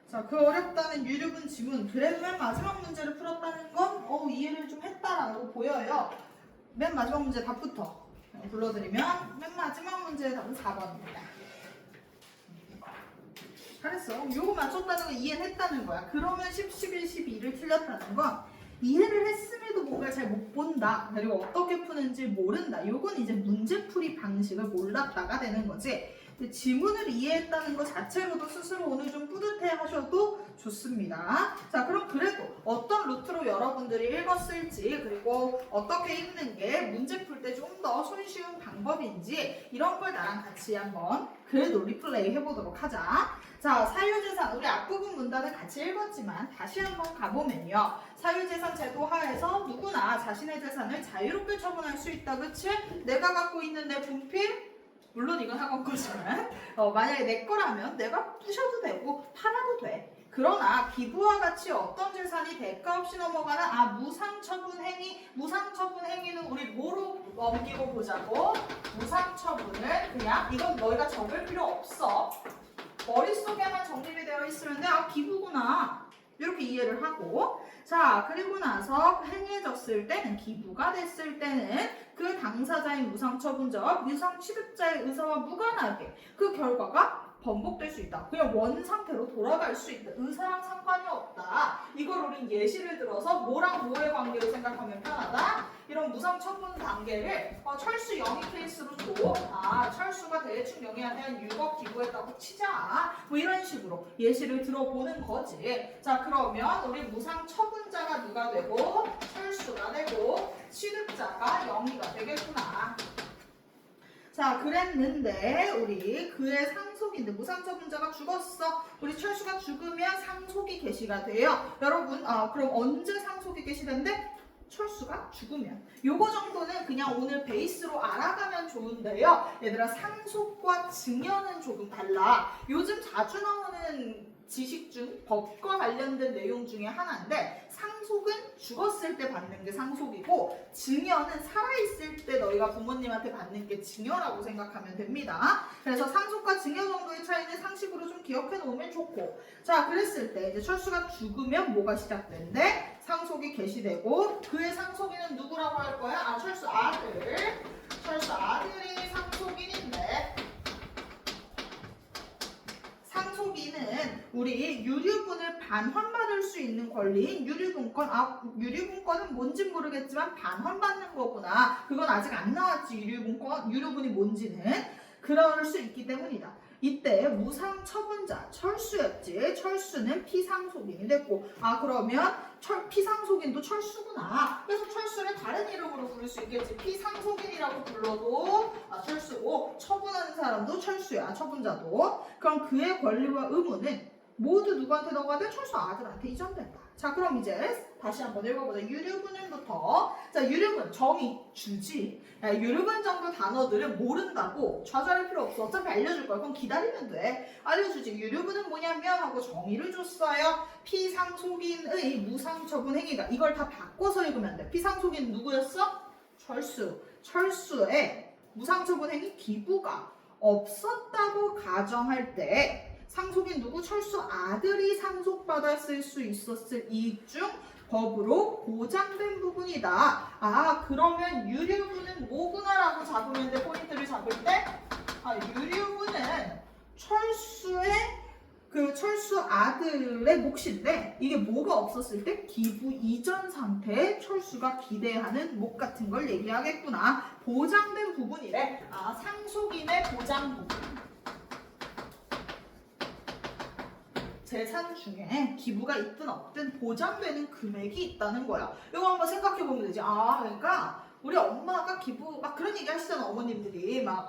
자, 그 어렵다는 유류분 지문. 그래도 맨 마지막 문제를 풀었다는 건 이해를 좀 했다라고 보여요. 맨 마지막 문제 답부터 불러드리면 맨 마지막 문제의 답은 4번입니다. 잘했어. 요거 맞췄다는 건 이해는 했다는 거야. 그러면 10, 11, 12를 틀렸다는 건 이해를 했음에도 뭔가를 잘 못 본다. 그리고 어떻게 푸는지 모른다. 요건 이제 문제풀이 방식을 몰랐다가 되는 거지. 근데 지문을 이해했다는 것 자체로도 스스로 오늘 좀 뿌듯해 하셔도 좋습니다. 자, 그럼 그래도 어떤 루트로 여러분들이 읽었을지 그리고 어떻게 읽는 게 문제 풀 때 좀 더 손쉬운 방법인지 이런 걸 나랑 같이 한번 그래도 리플레이 해보도록 하자. 자, 사유재산 우리 앞부분 문단을 같이 읽었지만 다시 한번 가보면요. 사유재산 제도 하에서 누구나 자신의 재산을 자유롭게 처분할 수 있다. 그치? 내가 갖고 있는 내 분필 물론 이건 학원 거지만 만약에 내 거라면 내가 부셔도 되고 팔아도 돼. 그러나 기부와 같이 어떤 재산이 대가 없이 넘어가는 무상처분 행위. 무상처분 행위는 우리 뭐로 넘기고 보자고. 무상처분을 그냥 이건 너희가 적을 필요 없어. 머릿속에만 정립이 되어 있으면 돼. 기부구나. 이렇게 이해를 하고 자 그리고 나서 행해졌을 때는 기부가 됐을 때는 그 당사자인 무상처분자와 무상취득자의 의사와 무관하게 그 결과가 번복될 수 있다. 그냥 원 상태로 돌아갈 수 있다. 의사랑 상관이 없다. 이걸 우린 예시를 들어서 뭐랑 뭐의 관계로 생각하면 편하다. 이런 무상처분 단계를 철수 영위 케이스로 줘. 철수가 대충 영희한테 한 6억 기부했다고 치자. 뭐 이런 식으로 예시를 들어보는 거지. 자 그러면 우리 무상처분자가 누가 되고 철수가 되고 취득자가 영희가 되겠구나. 자 그랬는데 우리 그의 상속인데 무상처분자가 죽었어. 우리 철수가 죽으면 상속이 개시가 돼요. 여러분 그럼 언제 상속이 개시된대? 철수가 죽으면. 요거 정도는 그냥 오늘 베이스로 알아가면 좋은데요. 얘들아 상속과 증여는 조금 달라. 요즘 자주 나오는 지식 중 법과 관련된 내용 중에 하나인데 상속은 죽었을 때 받는 게 상속이고 증여는 살아있을 때 너희가 부모님한테 받는 게 증여라고 생각하면 됩니다. 그래서 상속과 증여 정도의 차이는 상식으로 좀 기억해 놓으면 좋고 자 그랬을 때 이제 철수가 죽으면 뭐가 시작된대? 상속이 개시되고 그의 상속인은 누구라고 할 거야? 철수 아들. 철수 아들이 상속인인데 상속인은 우리 유류분을 반환받을 수 있는 권리인 유류분권. 유류분권은 뭔지 모르겠지만 반환받는 거구나. 그건 아직 안 나왔지. 유류분이 뭔지는. 그럴 수 있기 때문이다. 이때 무상처분자 철수였지. 철수는 피상속인이 됐고 그러면 피상속인도 철수구나. 그래서 철수를 다른 이름으로 부를 수 있겠지. 피상속인이라고 불러도 철수고 처분하는 사람도 철수야. 처분자도. 그럼 그의 권리와 의무는 모두 누구한테 넘어가대? 철수 아들한테 이전된다. 자 그럼 이제 다시 한번 읽어보자. 유류분은부터. 자 유류분 정의 주지. 유류분 정도 단어들은 모른다고 좌절할 필요 없어. 어차피 알려줄 거야. 그럼 기다리면 돼. 알려주지. 유류분은 뭐냐면 하고 정의를 줬어요. 피상속인의 무상처분 행위가. 이걸 다 바꿔서 읽으면 돼. 피상속인 누구였어? 철수. 철수의 무상처분 행위 기부가 없었다고 가정할 때 상속인 누구? 철수 아들이 상속받았을 수 있었을 이익 중 법으로 보장된 부분이다. 그러면 유류분은 뭐구나라고 잡으면 돼. 포인트를 잡을 때 유류분은 철수의 철수 아들의 몫인데 이게 뭐가 없었을 때 기부 이전 상태에 철수가 기대하는 몫 같은 걸 얘기하겠구나. 보장된 부분이래. 상속인의 보장 부분. 재산 중에 기부가 있든 없든 보장되는 금액이 있다는 거야. 이거 한번 생각해 보면 되지. 그러니까 우리 엄마가 기부 막 그런 얘기 하시잖아. 어머님들이 나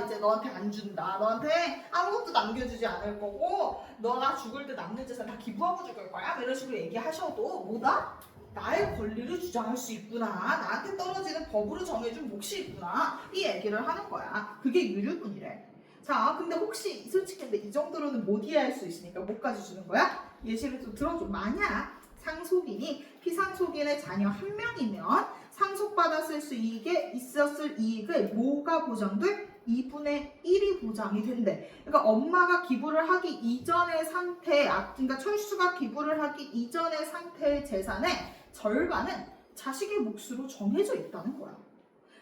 이제 너한테 안 준다. 너한테 아무것도 남겨주지 않을 거고 너가 죽을 때 남는 재산 다 기부하고 죽을 거야. 이런 식으로 얘기하셔도 뭐다? 나의 권리를 주장할 수 있구나. 나한테 떨어지는 법으로 정해준 몫이 있구나. 이 얘기를 하는 거야. 그게 유류분이래. 자, 근데 혹시 솔직히 근데 이 정도로는 못 이해할 수 있으니까 뭐까지 주는 거야? 예시를 좀 들어줘. 만약 상속인이 피상속인의 자녀 한 명이면 상속받았을 수 있었을 이익을 뭐가 보장돼? 2분의 1이 보장이 된대. 그러니까 엄마가 기부를 하기 이전의 상태, 그러니까 철수가 기부를 하기 이전의 상태의 재산의 절반은 자식의 몫으로 정해져 있다는 거야.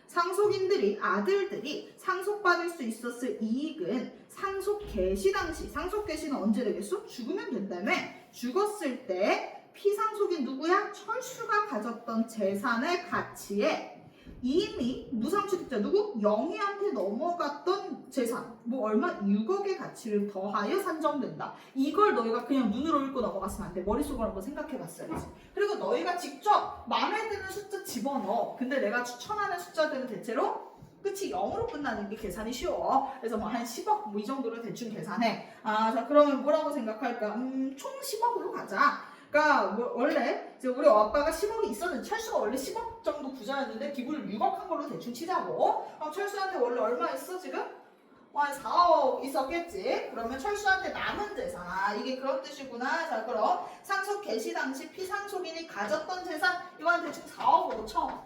상속인들이 아들들이 상속받을 수 있었을 이익은 상속 개시 당시, 상속 개시는 언제 되겠어? 죽으면 된다며. 죽었을 때 피상속인 누구야? 철수가 가졌던 재산의 가치에 이미 무상취득자 누구? 영희한테 넘어갔던 재산 뭐 얼마? 6억의 가치를 더하여 산정된다. 이걸 너희가 그냥 눈으로 읽고 넘어갔으면 안 돼. 머릿속으로 한번 생각해 봤어야지. 그리고 너희가 직접 마음에 드는 숫자 집어넣어. 근데 내가 추천하는 숫자들은 대체로 끝이 0으로 끝나는 게 계산이 쉬워. 그래서 뭐 한 10억 뭐 이 정도로 대충 계산해. 자 그러면 뭐라고 생각할까? 총 10억으로 가자. 그러니까 뭐 원래 이제 우리 아빠가 10억이 있었는데 철수가 원래 10억 정도 부자였는데 기부를 6억 한 걸로 대충 치자고. 철수한테 원래 얼마 있어 지금? 한 4억 있었겠지. 그러면 철수한테 남은 재산, 이게 그런 뜻이구나. 자 그럼 상속 개시 당시 피상속인이 가졌던 재산 이건 대충 4억 5천.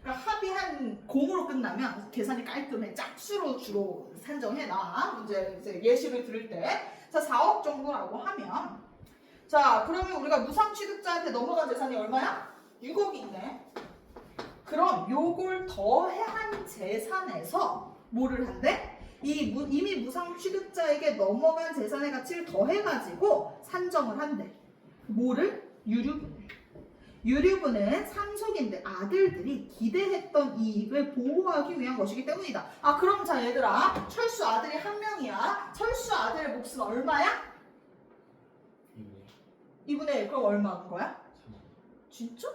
그러니까 합이 한 0으로 끝나면 계산이 깔끔해. 짝수로 주로 산정해놔. 문제 이제 예시를 들을 때. 자 4억 정도라고 하면 자 그러면 우리가 무상취득자한테 넘어간 재산이 얼마야? 6억이 있네. 그럼 요걸 더한 재산에서 뭐를 한대? 이미 무상취득자에게 넘어간 재산의 가치를 더해가지고 산정을 한대. 뭐를? 유류분을. 유류분은 상속인들 아들들이 기대했던 이익을 보호하기 위한 것이기 때문이다. 그럼 자 얘들아 철수 아들이 한 명이야. 철수 아들의 몫은 얼마야? 2분의 1. 그럼 얼마인 거야? 진짜?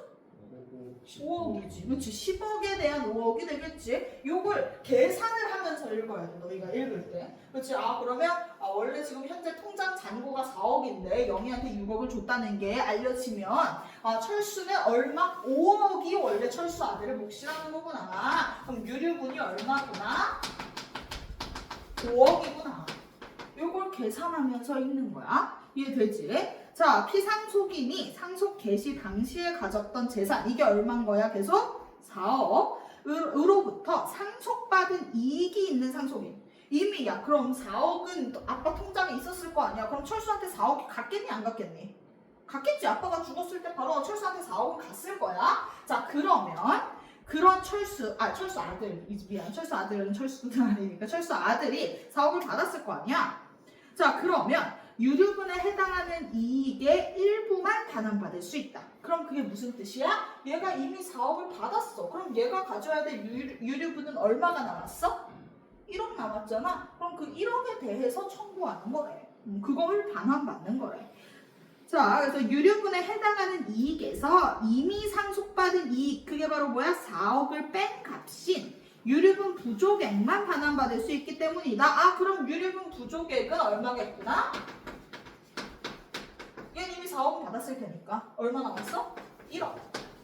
5억이지. 그렇지. 10억에 대한 5억이 되겠지. 요걸 계산을 하면서 읽어야 돼. 너희가 읽을 때. 그렇지. 그러면 원래 지금 현재 통장 잔고가 4억인데 영희한테 6억을 줬다는 게 알려지면 철수는 얼마? 5억이 원래 철수 아들의 몫이라는 거구나. 그럼 유류분이 얼마구나? 5억이구나. 요걸 계산하면서 읽는 거야. 이해되지? 자, 피상속인이 상속 개시 당시에 가졌던 재산 이게 얼마인 거야? 계속 4억으로부터 상속받은 이익이 있는 상속인. 이미 그럼 4억은 아빠 통장에 있었을 거 아니야. 그럼 철수한테 4억이 갔겠니 안 갔겠니? 갔겠지. 아빠가 죽었을 때 바로 철수한테 4억은 갔을 거야. 자 그러면 그런 철수 아들 미안 철수 아들은 철수는 아니니까 철수 아들이 4억을 받았을 거 아니야. 자 그러면 유류분에 해당하는 이익의 일부만 반환받을 수 있다. 그럼 그게 무슨 뜻이야? 얘가 이미 4억을 받았어. 그럼 얘가 가져야 될 유류분은 얼마가 남았어? 1억 남았잖아. 그럼 그 1억에 대해서 청구하는 거래. 그걸 반환받는 거래. 자, 그래서 유류분에 해당하는 이익에서 이미 상속받은 이익, 그게 바로 뭐야? 4억을 뺀 값인 유류분 부족액만 반환받을 수 있기 때문이다. 그럼 유류분 부족액은 얼마겠구나? 얘는 이미 4억은 받았을 테니까 얼마 남았어? 1억.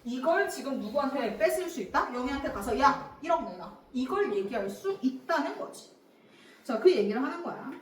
이걸 지금 누구한테 뺏을 수 있다? 영희한테 가서 야 1억 내놔. 이걸 얘기할 수 있다는 거지. 자, 그 얘기를 하는 거야.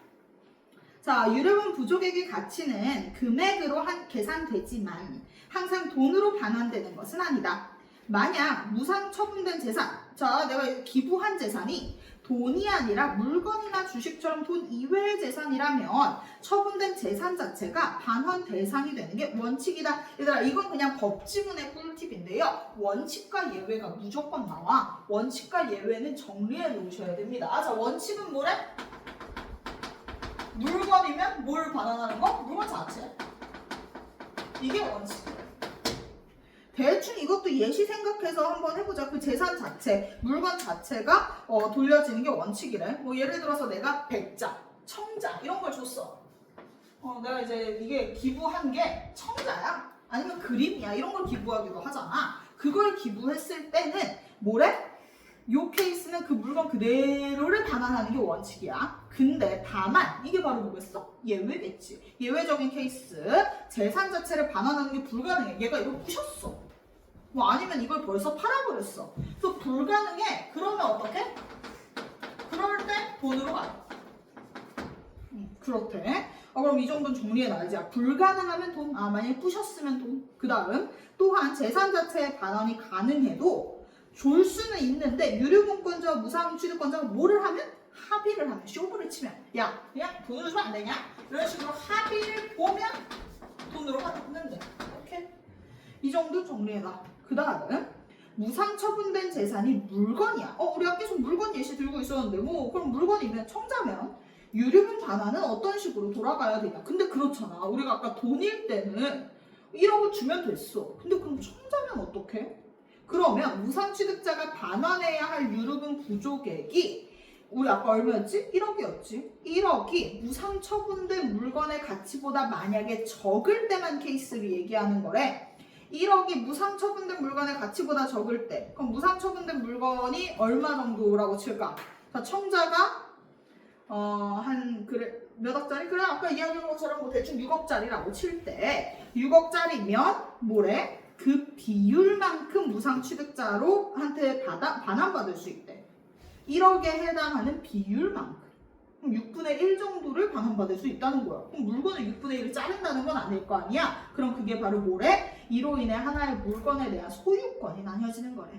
자, 유류분 부족액의 가치는 금액으로 계산되지만 항상 돈으로 반환되는 것은 아니다. 만약 무상 처분된 재산, 자 내가 기부한 재산이 돈이 아니라 물건이나 주식처럼 돈 이외의 재산이라면 처분된 재산 자체가 반환 대상이 되는 게 원칙이다. 얘들아 이건 그냥 법지문의 꿀팁인데요. 원칙과 예외가 무조건 나와. 원칙과 예외는 정리해 놓으셔야 됩니다. 자 원칙은 뭐래? 물건이면 뭘 반환하는 거? 물건 자체. 이게 원칙이래. 대충 이것도 예시 생각해서 한번 해보자. 그 재산 자체, 물건 자체가 돌려지는 게 원칙이래. 뭐 예를 들어서 내가 백자, 청자 이런 걸 줬어. 내가 이제 이게 기부한 게 청자야? 아니면 그림이야? 이런 걸 기부하기도 하잖아. 그걸 기부했을 때는 뭐래? 요 케이스는 그 물건 그대로를 반환하는 게 원칙이야. 근데 다만 이게 바로 뭐겠어? 예외겠지. 예외적인 케이스. 재산 자체를 반환하는 게 불가능해. 얘가 이거 부셨어. 뭐 아니면 이걸 벌써 팔아버렸어. 그래서 불가능해. 그러면 어떡해? 그럴 때 돈으로 가. 그렇대. 그럼 이 정도는 정리해놔야지. 불가능하면 돈. 만약에 부셨으면 돈. 그 다음 또한 재산 자체의 반환이 가능해도 줄 수는 있는데 유류분권자와 무상취득권자가 뭐를 하면? 합의를 하면, 쇼부를 치면 야 그냥 돈으로 주면 안 되냐? 이런 식으로 합의를 보면 돈으로 받는 돼. 오케이? 이 정도 정리해놔. 그 다음은 무상처분된 재산이 물건이야. 우리가 계속 물건 예시 들고 있었는데 뭐 그럼 물건이면 청자면 유류분 반환은 어떤 식으로 돌아가야 되냐? 근데 그렇잖아. 우리가 아까 돈일 때는 1억을 주면 됐어. 근데 그럼 청자면 어떡해? 그러면 무상취득자가 반환해야 할 유류분 부족액이 우리 아까 얼마였지? 1억이었지? 1억이 무상처분된 물건의 가치보다 만약에 적을 때만 케이스를 얘기하는 거래. 1억이 무상처분된 물건의 가치보다 적을 때 그럼 무상처분된 물건이 얼마 정도라고 칠까? 자, 청자가 그래 몇 억짜리? 그래 아까 이야기한 것처럼 뭐 대충 6억짜리라고 칠 때 6억짜리면 뭐래? 그 비율만큼 무상취득자로 한테 반환받을 수 있대. 1억에 해당하는 비율만큼. 그럼 6분의 1 정도를 반환받을 수 있다는 거야. 그럼 물건을 6분의 1을 자른다는 건 아닐 거 아니야? 그럼 그게 바로 뭐래? 이로 인해 하나의 물건에 대한 소유권이 나뉘어지는 거래.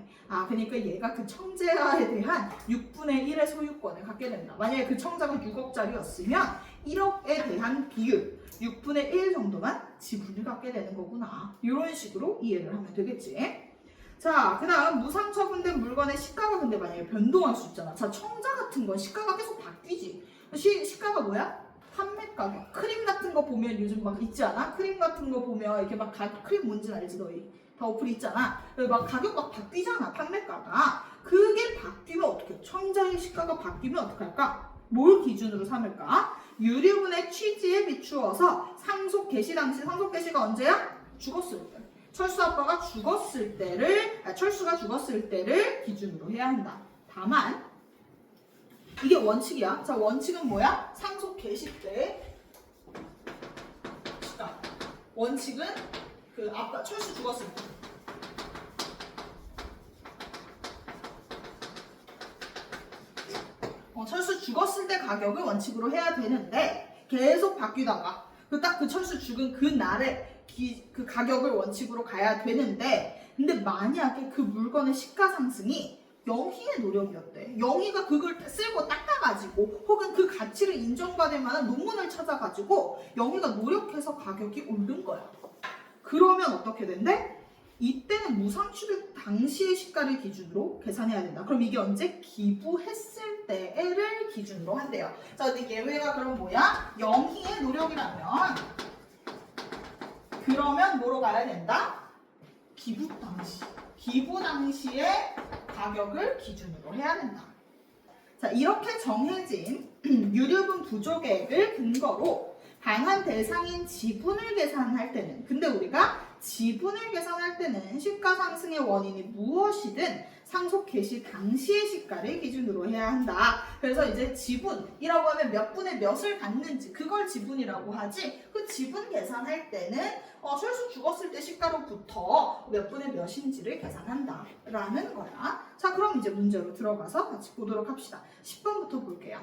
그러니까 얘가 그 청자에 대한 6분의 1의 소유권을 갖게 된다. 만약에 그 청자가 6억짜리였으면 1억에 대한 비율 6분의 1 정도만 지분을 갖게 되는 거구나. 이런 식으로 이해를 하면 되겠지. 자, 그 다음 무상처분된 물건의 시가가 근데 만약에 변동할 수 있잖아. 자, 청자 같은 건 시가가 계속 바뀌지. 시가가 뭐야? 판매 가격. 크림 같은 거 보면 요즘 막 있지 않아? 크림 같은 거 보면 이렇게 막 크림 뭔지 알지 너희? 다 어플 있잖아. 막 가격 막 바뀌잖아. 판매가가. 그게 바뀌면 어떡해? 청자의 시가가 바뀌면 어떡할까? 뭘 기준으로 삼을까? 유류분의 취지에 비추어서 상속 개시 당시, 상속 개시가 언제야? 죽었을 때. 철수가 죽었을 때를 기준으로 해야 한다. 다만 이게 원칙이야. 자, 원칙은 뭐야? 상속 개시 때 시가. 원칙은 그 아까 철수 죽었을 때. 철수 죽었을 때 가격을 원칙으로 해야 되는데 계속 바뀌다가 딱 그 철수 죽은 그 날에 그 가격을 원칙으로 가야 되는데 근데 만약에 그 물건의 시가 상승이 영희의 노력이었대. 영희가 그걸 쓸고 닦아가지고 혹은 그 가치를 인정받을 만한 논문을 찾아가지고 영희가 노력해서 가격이 오른 거야. 그러면 어떻게 된대? 이때는 무상취득 당시의 시가를 기준으로 계산해야 된다. 그럼 이게 언제? 기부했을 때를 기준으로 한대요. 자, 근데 예외가 그럼 뭐야? 영희의 노력이라면 그러면 뭐로 가야 된다? 기부 당시. 기부 당시의 가격을 기준으로 해야 된다. 자, 이렇게 정해진 유류분 부족액을 근거로 반환 대상인 지분을 계산할 때는 근데 우리가 지분을 계산할 때는 시가 상승의 원인이 무엇이든 상속 개시 당시의 시가를 기준으로 해야 한다. 그래서 이제 지분이라고 하면 몇 분의 몇을 갖는지 그걸 지분이라고 하지 그 지분 계산할 때는 철수 죽었을 때 시가로부터 몇 분의 몇인지를 계산한다 라는 거야. 자, 그럼 이제 문제로 들어가서 같이 보도록 합시다. 10번부터 볼게요.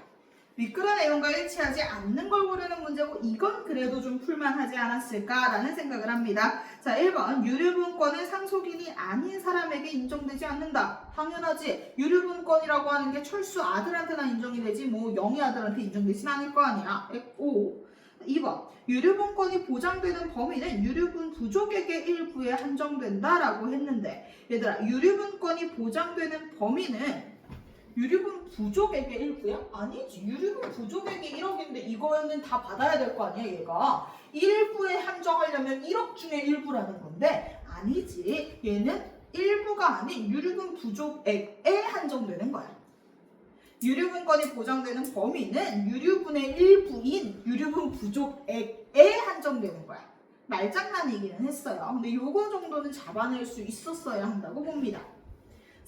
윗글의 내용과 일치하지 않는 걸 고르는 문제고 이건 그래도 좀 풀만하지 않았을까라는 생각을 합니다. 자, 1번 유류분권은 상속인이 아닌 사람에게 인정되지 않는다. 당연하지. 유류분권이라고 하는 게 철수 아들한테나 인정이 되지 뭐 영희 아들한테 인정되진 않을 거 아니야. 5. 2번 유류분권이 보장되는 범위는 유류분 부족액의 일부에 한정된다라고 했는데 얘들아 유류분권이 보장되는 범위는 유류분 부족액의 일부야? 아니지. 유류분 부족액이 1억인데 이거는 다 받아야 될 거 아니야 얘가. 일부에 한정하려면 1억 중에 일부라는 건데 아니지. 얘는 일부가 아닌 유류분 부족액에 한정되는 거야. 유류분권이 보장되는 범위는 유류분의 일부인 유류분 부족액에 한정되는 거야. 말장난이기는 했어요. 근데 요거 정도는 잡아낼 수 있었어야 한다고 봅니다.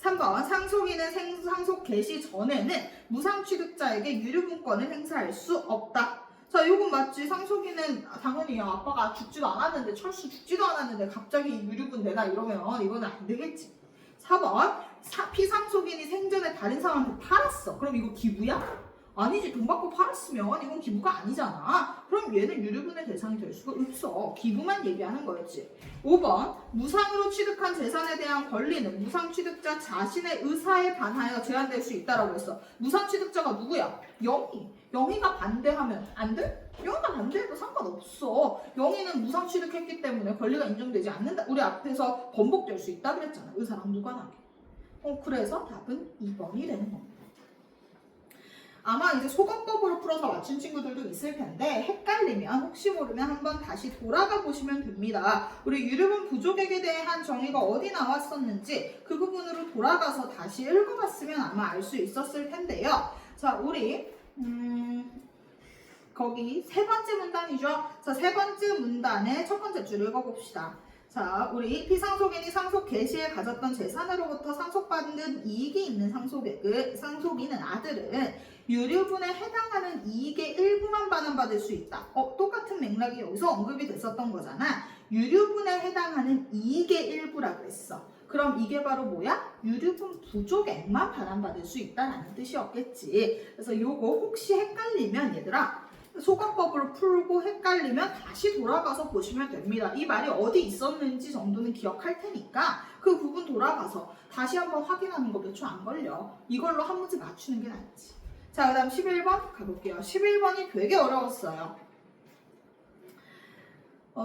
3번 상속인은 상속 개시 전에는 무상취득자에게 유류분권을 행사할 수 없다. 자, 요건 맞지. 상속인은 당연히 아빠가 죽지도 않았는데 철수 죽지도 않았는데 갑자기 유류분 내놔 이러면 이거는 안 되겠지. 4번 피상속인이 생전에 다른 사람한테 팔았어. 그럼 이거 기부야? 아니지. 돈 받고 팔았으면 이건 기부가 아니잖아. 그럼 얘는 유류분의 대상이 될 수가 없어. 기부만 얘기하는 거였지. 5번 무상으로 취득한 재산에 대한 권리는 무상 취득자 자신의 의사에 반하여 제한될 수 있다라고 했어. 무상 취득자가 누구야? 영희. 영희가 반대하면 안 돼? 영희가 반대해도 상관없어. 영희는 무상 취득했기 때문에 권리가 인정되지 않는다. 우리 앞에서 번복될 수 있다 그랬잖아. 의사랑 무관하게. 그래서 답은 2번이 되는 겁니다. 아마 이제 소거법으로 풀어서 맞춘 친구들도 있을 텐데 헷갈리면 혹시 모르면 한번 다시 돌아가 보시면 됩니다. 우리 유류분 부족액에 대한 정의가 어디 나왔었는지 그 부분으로 돌아가서 다시 읽어봤으면 아마 알 수 있었을 텐데요. 자, 우리 거기 세 번째 문단이죠. 자, 세 번째 문단의 첫 번째 줄 읽어봅시다. 자, 우리 피상속인이 상속 개시에 가졌던 재산으로부터 상속받는 이익이 있는 상속인은 아들은 유류분에 해당하는 이익의 일부만 반환받을 수 있다. 똑같은 맥락이 여기서 언급이 됐었던 거잖아. 유류분에 해당하는 이익의 일부라 그랬어. 그럼 이게 바로 뭐야? 유류분 부족액만 반환받을 수 있다라는 뜻이었겠지. 그래서 요거 혹시 헷갈리면 얘들아 소거법으로 풀고 헷갈리면 다시 돌아가서 보시면 됩니다. 이 말이 어디 있었는지 정도는 기억할 테니까 그 부분 돌아가서 다시 한번 확인하는 거 몇 초 안 걸려. 이걸로 한 문제 맞추는 게 낫지. 자, 그 다음 11번 가볼게요. 11번이 되게 어려웠어요.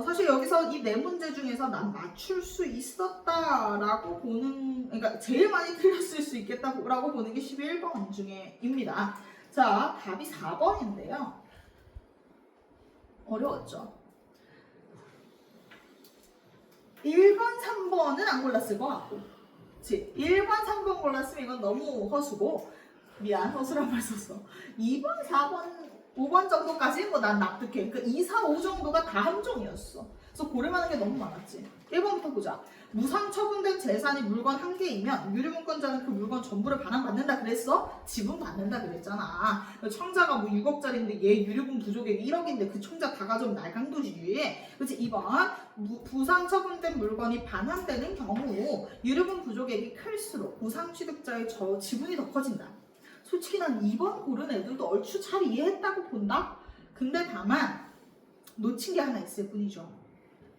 사실 여기서 이 네 문제 중에서 난 맞출 수 있었다라고 보는, 그러니까 제일 많이 틀렸을 수 있겠다라고 보는 게 11번 중에입니다. 자, 답이 4번인데요. 어려웠죠? 1번, 3번은 안 골랐을 것 같고, 그치? 1번, 3번 골랐으면 이건 너무 허수고, 미안, 허수란 말 썼어. 2번, 4번, 5번 정도까지 뭐 난 납득해. 그러니까 2, 4, 5 정도가 다 함정이었어. 그래서 고려하는 게 너무 많았지. 1번부터 보자. 무상 처분된 재산이 물건 한 개이면 유류분권자는 그 물건 전부를 반환받는다 그랬어? 지분 받는다 그랬잖아. 청자가 뭐 6억짜리인데 얘 유류분 부족액 1억인데 그 청자 다 가져오면 날강도지. 그렇지. 2번 부상 처분된 물건이 반환되는 경우 유류분 부족액이 클수록 무상 취득자의 지분이 더 커진다. 솔직히 난 2번 고른 애들도 얼추 잘 이해했다고 본다? 근데 다만 놓친 게 하나 있을 뿐이죠.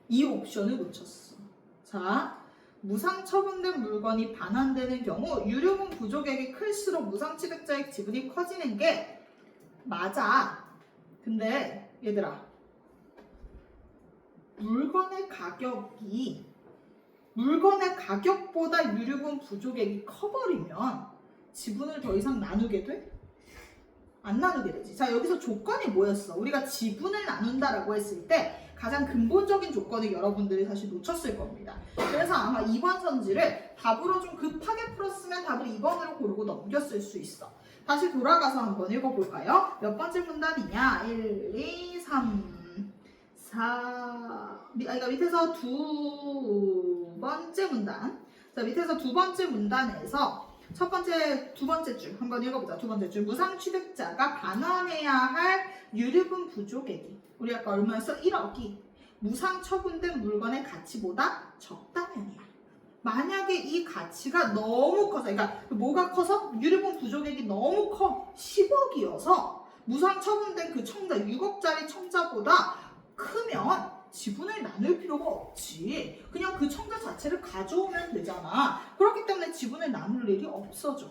이 옵션을 놓쳤어. 자, 무상 처분된 물건이 반환되는 경우 유류분 부족액이 클수록 무상 취득자의 지분이 커지는 게 맞아. 근데 얘들아, 물건의 가격보다 유류분 부족액이 커버리면 지분을 더 이상 나누게 돼? 안 나누게 되지. 자, 여기서 조건이 뭐였어? 우리가 지분을 나눈다라고 했을 때 가장 근본적인 조건을 여러분들이 사실 놓쳤을 겁니다. 그래서 아마 2번 선지를 답으로 좀 급하게 풀었으면 답을 2번으로 고르고 넘겼을 수 있어. 다시 돌아가서 한번 읽어볼까요? 몇 번째 문단이냐? 1, 2, 3, 4... 그러니까 밑에서 두 번째 문단. 자, 밑에서 두 번째 문단에서 두 번째 줄 한번 읽어보자. 두 번째 줄 무상 취득자가 반환해야 할 유류분 부족액이 우리 아까 얼마였어? 1억이 무상 처분된 물건의 가치보다 적다면이야. 만약에 이 가치가 너무 커서, 그러니까 뭐가 커서? 유류분 부족액이 너무 커 10억이어서 무상 처분된 그 청자 6억짜리 청자보다 크면 지분을 나눌 필요가 없지. 그냥 그 청자 자체를 가져오면 되잖아. 그렇기 때문에 지분을 나눌 일이 없어져.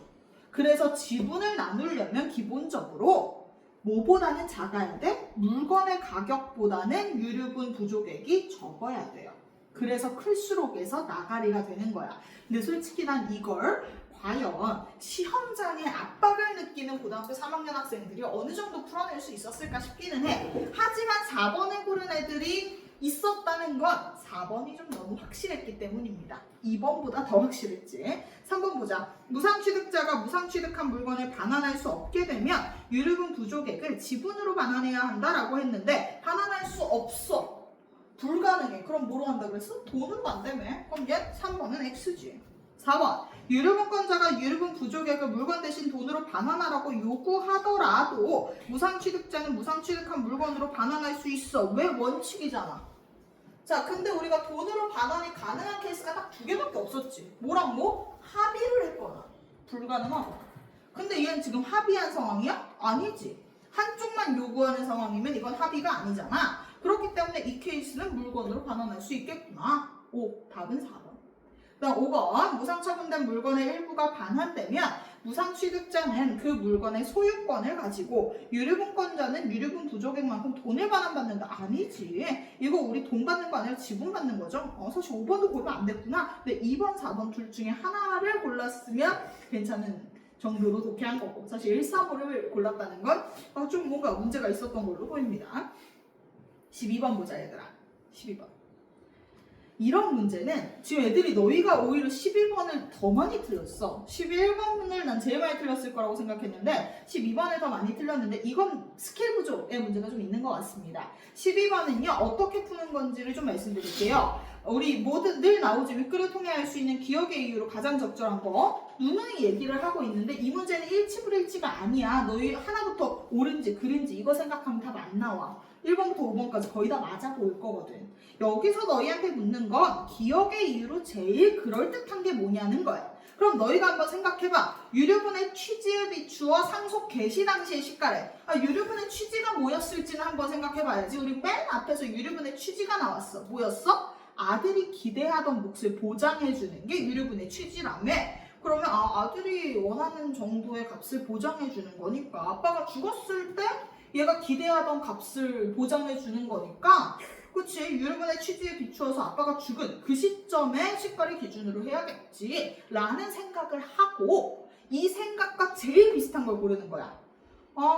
그래서 지분을 나누려면 기본적으로 뭐보다는 작아야 돼? 물건의 가격보다는 유류분 부족액이 적어야 돼요. 그래서 클수록에서 나가리가 되는 거야. 근데 솔직히 난 이걸 과연 시험장에 압박을 느끼는 고등학교 3학년 학생들이 어느 정도 풀어낼 수 있었을까 싶기는 해. 하지만 4번을 고른 애들이 있었다는 건 4번이 좀 너무 확실했기 때문입니다. 2번보다 더 확실했지. 3번 보자. 무상 취득자가 무상 취득한 물건을 반환할 수 없게 되면 유류분 부족액을 지분으로 반환해야 한다라고 했는데 반환할 수 없어. 불가능해. 그럼 뭐로 한다 그랬어? 돈으로 한다며. 그럼 얘 3번은 X지. 4번. 유류분권자가 유류분 부족액을 물건 대신 돈으로 반환하라고 요구하더라도 무상 취득자는 무상 취득한 물건으로 반환할 수 있어. 왜? 원칙이잖아. 자, 근데 우리가 돈으로 반환이 가능한 케이스가 딱 두 개밖에 없었지. 뭐랑 뭐? 합의를 했거나 불가능하거나. 근데 얘는 지금 합의한 상황이야? 아니지. 한쪽만 요구하는 상황이면 이건 합의가 아니잖아. 그렇기 때문에 이 케이스는 물건으로 반환할 수 있겠구나. 오, 답은 4번. 그다음 5번, 무상 처분된 물건의 일부가 반환되면 무상 취득자는 그 물건의 소유권을 가지고 유류분권자는 유류분 부족액만큼 돈을 반환받는다. 아니지. 이거 우리 돈 받는 거 아니라 지분 받는 거죠. 사실 5번도 고르면 안 됐구나. 근데 2번, 4번 둘 중에 하나를 골랐으면 괜찮은 정도로 독해한 거고, 사실 1, 3, 5를 골랐다는 건 좀 뭔가 문제가 있었던 걸로 보입니다. 12번 보자 얘들아. 12번. 이런 문제는 지금 애들이 너희가 오히려 11번을 더 많이 틀렸어. 11번을 난 제일 많이 틀렸을 거라고 생각했는데 12번을 더 많이 틀렸는데 이건 스킬 부족의 문제가 좀 있는 것 같습니다. 12번은요 어떻게 푸는 건지를 좀 말씀드릴게요. 우리 모든 늘 나오지 윗글을 통해 할 수 있는 기억의 이유로 가장 적절한 거 누누이 얘기를 하고 있는데 이 문제는 일치불일치가 아니야. 너희 하나부터 옳은지 그른지 이거 생각하면 답 안 나와. 1번부터 5번까지 거의 다 맞아 보일 거거든. 여기서 너희한테 묻는 건 기억의 이유로 제일 그럴듯한 게 뭐냐는 거야. 그럼 너희가 한번 생각해봐. 유류분의 취지에 비추어 상속 개시 당시의 시가래. 유류분의 취지가 뭐였을지는 한번 생각해봐야지. 우리 맨 앞에서 유류분의 취지가 나왔어. 뭐였어? 아들이 기대하던 몫을 보장해주는 게 유류분의 취지라며. 그러면 아들이 원하는 정도의 값을 보장해주는 거니까 아빠가 죽었을 때 얘가 기대하던 값을 보장해주는 거니까 그치 유류분의 취지에 비추어서 아빠가 죽은 그 시점에 시가를 기준으로 해야겠지 라는 생각을 하고 이 생각과 제일 비슷한 걸 고르는 거야.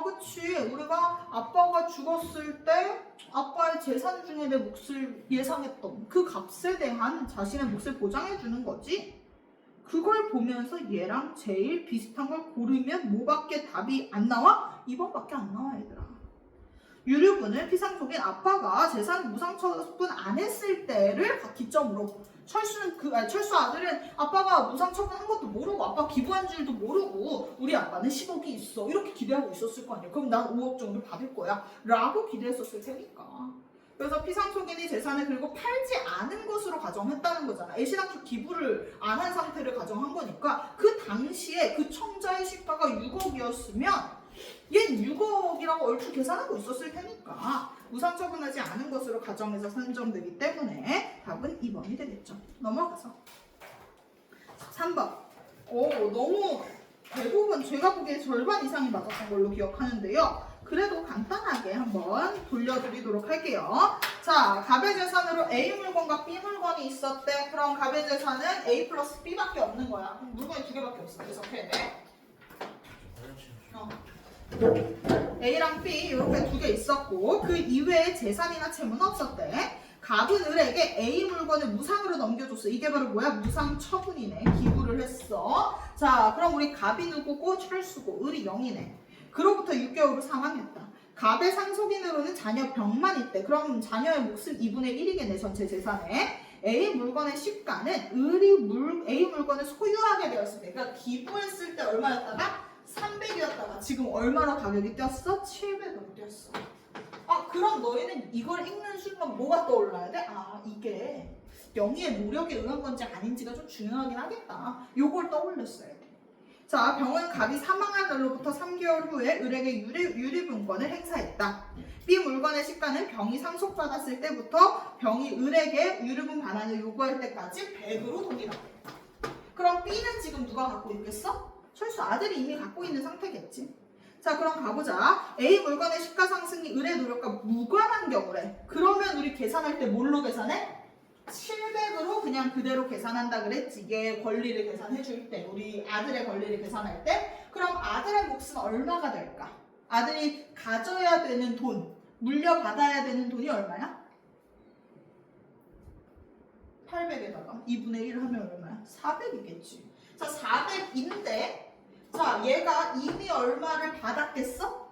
그치 우리가 아빠가 죽었을 때 아빠의 재산 중에 내 몫을 예상했던 그 값에 대한 자신의 몫을 보장해주는 거지. 그걸 보면서 얘랑 제일 비슷한 걸 고르면 뭐밖에 답이 안 나와? 2번밖에 안 나와 얘들아. 유류분을 피상속인 아빠가 재산 무상 처분 안 했을 때를 기점으로 철수 아들은 아빠가 무상 처분한 것도 모르고 아빠 기부한 줄도 모르고 우리 아빠는 10억이 있어 이렇게 기대하고 있었을 거 아니야. 그럼 난 5억 정도 받을 거야 라고 기대했었을 테니까. 그래서 피상속인이 재산을 그리고 팔지 않은 것으로 가정했다는 거잖아. 애시당초 기부를 안 한 상태를 가정한 거니까 그 당시에 그 청자의 시가가 6억이었으면 얘는 6억이라고 얼추 계산하고 있었을 테니까 무상 처분하지 않은 것으로 가정해서 산정되기 때문에 답은 2번이 되겠죠. 넘어가서 3번. 너무 대부분 제가 보기에 절반 이상이 맞았던 걸로 기억하는데요. 그래도 간단하게 한번 돌려드리도록 할게요. 자, 갑의 재산으로 A 물건과 B 물건이 있었대. 그럼 갑의 재산은 A 플러스 B밖에 없는 거야. 그럼 물건이 2개밖에 없어. 그래서 해야 A랑 B 이렇게 2개 있었고 그 이외에 재산이나 채무는 없었대. 갑은 을에게 A 물건을 무상으로 넘겨줬어. 이게 바로 뭐야? 무상 처분이네. 기부를 했어. 자, 그럼 우리 갑이 누구고 철수고 을이 0이네. 그로부터 6개월로 사망했다. 갑의 상속인으로는 자녀 병만 있대. 그럼 자녀의 몫은 2분의 1이겠네. 전체 재산에. A 물건의 시가는 A 물건을 소유하게 되었을 때 그러니까 기부했을 때 얼마였다가 300이었다가 지금 얼마나 가격이 뛰었어? 700으로 뛰었어. 그럼 너희는 이걸 읽는 순간 뭐가 떠올라야 돼? 이게 영희의 노력에 의한 건지 아닌지가 좀 중요하긴 하겠다. 요걸 떠올렸어야 돼. 자, 병은 갑이 사망한 날로부터 3개월 후에 을에게 유리분권을 행사했다. B 물건의 시가는 병이 상속받았을 때부터 병이 을에게 유류분 반환을 요구할 때까지 100으로 동일하다. 그럼 B는 지금 누가 갖고 있겠어? 철수 아들이 이미 갖고 있는 상태겠지. 자, 그럼 가보자. A 물건의 시가 상승이 을의 노력과 무관한 경우래. 그러면 우리 계산할 때 뭘로 계산해? 700으로 그냥 그대로 계산한다 그랬지. 이게 권리를 계산해 줄 때, 우리 아들의 권리를 계산할 때. 그럼 아들의 몫은 얼마가 될까? 아들이 가져야 되는 돈, 물려받아야 되는 돈이 얼마야? 800에다가 2분의 1 하면 얼마야? 400이겠지. 자, 400인데 자, 얘가 이미 얼마를 받았겠어?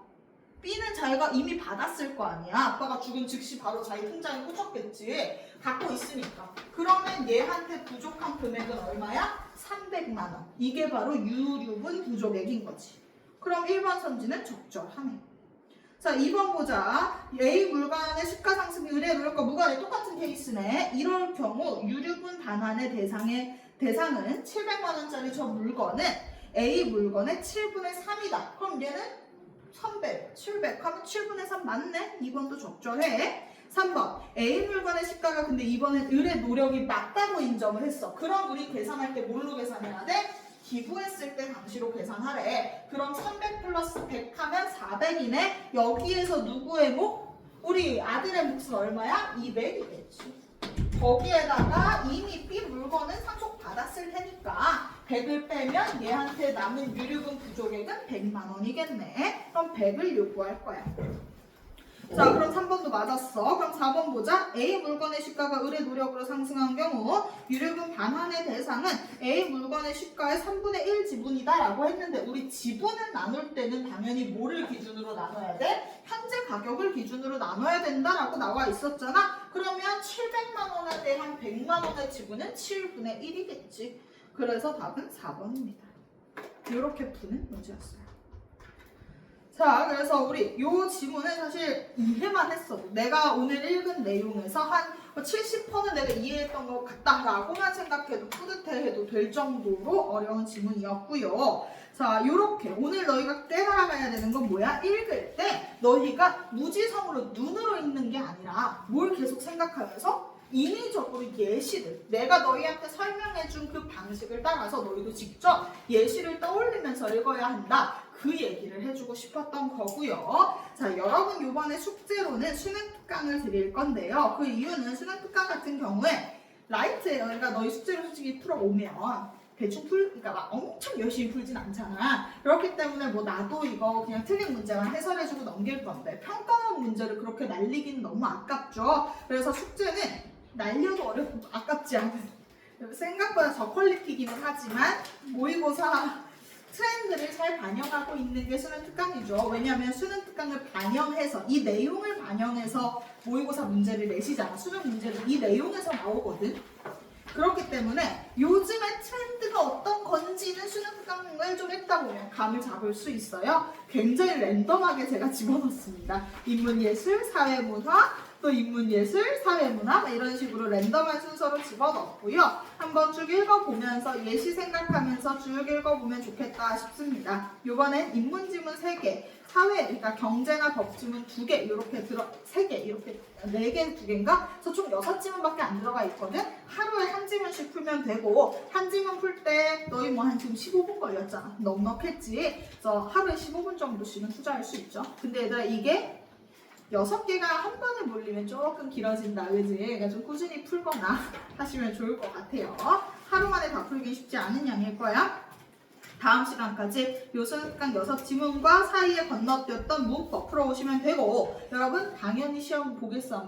B는 자기가 이미 받았을 거 아니야. 아빠가 죽은 즉시 바로 자기 통장에 꽂혔겠지. 갖고 있으니까. 그러면 얘한테 부족한 금액은 얼마야? 300만 원. 이게 바로 유류분 부족액인 거지. 그럼 1번 선지는 적절하네. 자, 2번 보자. A 물건의 시가 상승이 을의 노력과 무관해. 똑같은 케이스네. 이럴 경우 유류분 반환의 대상은 700만 원짜리 저 물건은 A 물건의 7분의 3이다. 그럼 얘는 300, 700 하면 7분의 3 맞네? 2번도 적절해. 3번 A 물건의 시가가 근데 이번엔 을의 노력이 맞다고 인정을 했어. 그럼 우리 계산할 때 뭘로 계산해야 돼? 기부했을 때 당시로 계산하래. 그럼 300 플러스 100 하면 400이네. 여기에서 누구의 몫? 우리 아들의 몫은 얼마야? 200이겠지. 거기에다가 이미 B 물건은 상속받았을 테니까 100을 빼면 얘한테 남은 유류금 부족액은 100만 원이겠네. 그럼 100을 요구할 거야. 자, 그럼 3번도 맞았어. 그럼 4번 보자. A 물건의 시가가 을의 노력으로 상승한 경우 유류금 반환의 대상은 A 물건의 시가의 3분의 1 지분이다 라고 했는데 우리 지분을 나눌 때는 당연히 뭐를 기준으로 나눠야 돼? 현재 가격을 기준으로 나눠야 된다라고 나와 있었잖아. 그러면 700만 원에 대한 100만 원의 지분은 7분의 1이겠지. 그래서 답은 4번입니다. 이렇게 푸는 문제였어요. 자, 그래서 우리 요 지문은 사실 이해만 했어도 내가 오늘 읽은 내용에서 한 70%는 내가 이해했던 것 같다라고만 생각해도 뿌듯해해도 될 정도로 어려운 지문이었고요. 자, 요렇게 오늘 너희가 깨달아가야 되는 건 뭐야? 읽을 때 너희가 무지성으로 눈으로 읽는 게 아니라 뭘 계속 생각하면서 인위적으로 예시를 내가 너희한테 설명해준 그 방식을 따라서 너희도 직접 예시를 떠올리면서 읽어야 한다. 그 얘기를 해주고 싶었던 거고요. 자, 여러분 이번에 숙제로는 수능 특강을 드릴 건데요. 그 이유는 수능 특강 같은 경우에 라이트예요. 그러니까 너희 숙제를 솔직히 풀어오면 대충 그러니까 막 엄청 열심히 풀진 않잖아. 그렇기 때문에 뭐 나도 이거 그냥 틀린 문제만 해설해주고 넘길 건데 평가원 문제를 그렇게 날리기는 너무 아깝죠. 그래서 숙제는 날려도 어렵고 아깝지 않은 생각보다 저퀄리티기는 하지만 모의고사 트렌드를 잘 반영하고 있는 게 수능 특강이죠. 왜냐하면 수능 특강을 반영해서 이 내용을 반영해서 모의고사 문제를 내시잖아. 수능 문제는 이 내용에서 나오거든. 그렇기 때문에 요즘의 트렌드가 어떤 건지는 수능 특강을 좀 했다 보면 감을 잡을 수 있어요. 굉장히 랜덤하게 제가 집어넣습니다. 인문예술, 사회문화, 또 인문예술, 사회문화 이런 식으로 랜덤한 순서로 집어넣었고요. 한번 쭉 읽어보면서 예시 생각하면서 쭉 읽어보면 좋겠다 싶습니다. 이번엔 인문지문 3개, 사회, 그러니까 경제나 법지문 2개 이렇게 3개, 이렇게 4개, 2개인가? 그래서 총 6지문밖에 안 들어가 있거든? 하루에 한 지문씩 풀면 되고 한 지문 풀 때 너희 뭐 한 지금 15분 걸렸잖아. 넉넉했지? 그래서 하루에 15분 정도씩은 투자할 수 있죠. 근데 얘들아 이게 6개가 한 번에 몰리면 조금 길어진다, 그지? 그러니까 좀 꾸준히 풀거나 하시면 좋을 것 같아요. 하루 만에 다 풀기 쉽지 않은 양일 거야. 다음 시간까지 요수능 특강 6지문과 사이에 건너뛰었던 문법 풀어오시면 되고 여러분 당연히 시험 보겠어.